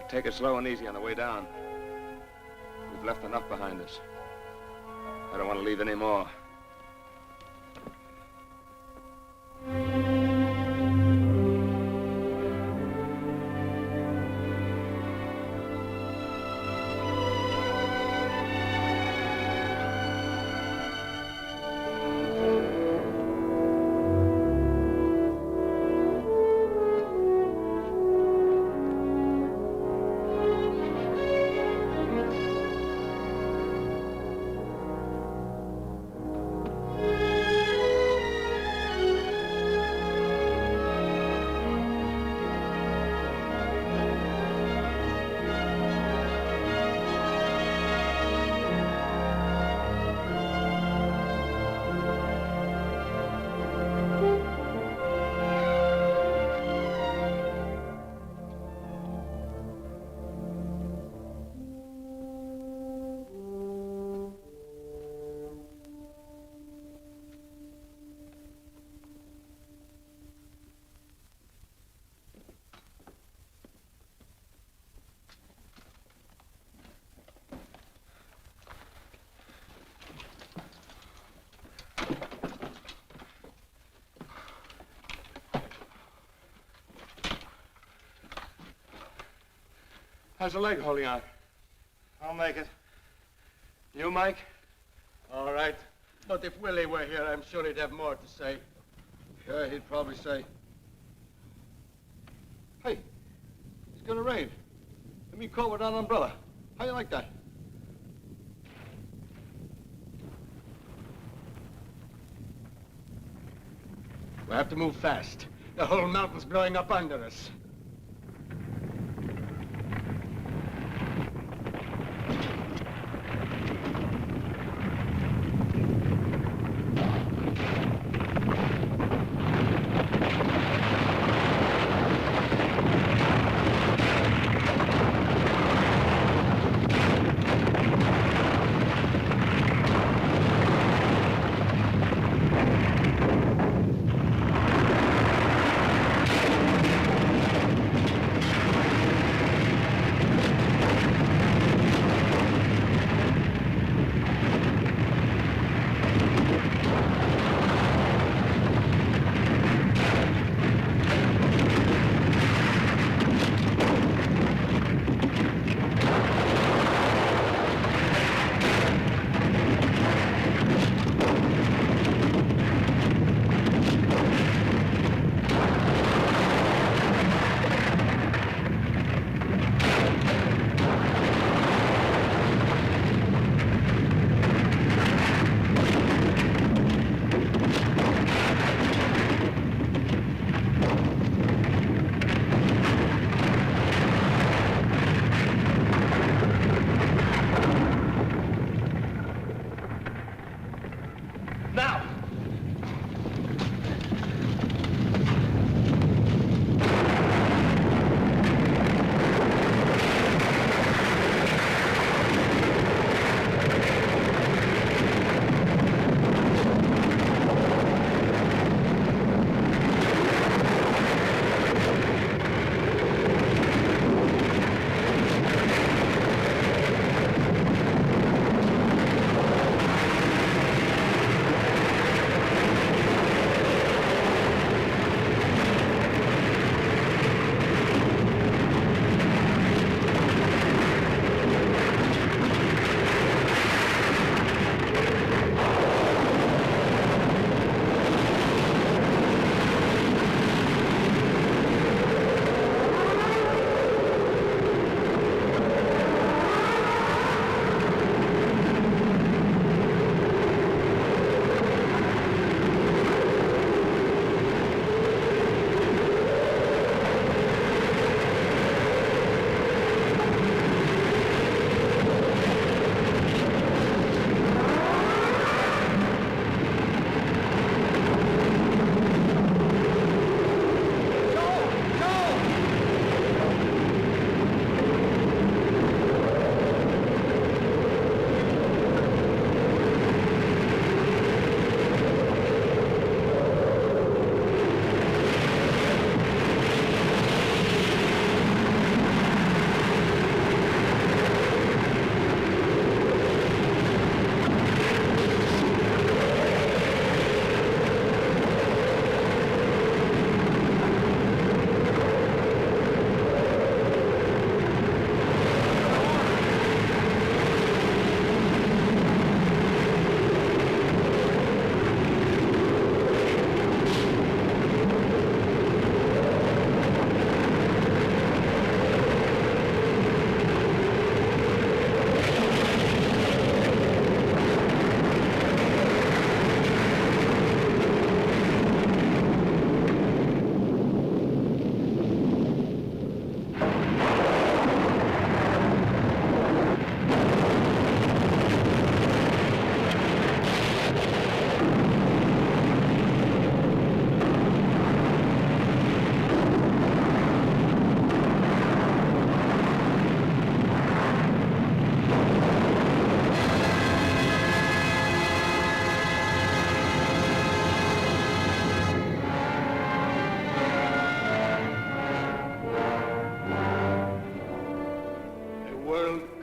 Take it slow and easy on the way down. We've left enough behind us. I don't want to leave any more. How's the leg holding out? I'll make it. You, Mike? All right. But if Willie were here, I'm sure he'd have more to say. Yeah, he'd probably say, hey, it's gonna rain. Let me call without an umbrella. How you like that? We'll have to move fast. The whole mountain's blowing up under us.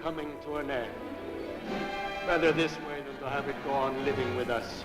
coming to an end. Better this way than to have it go on living with us.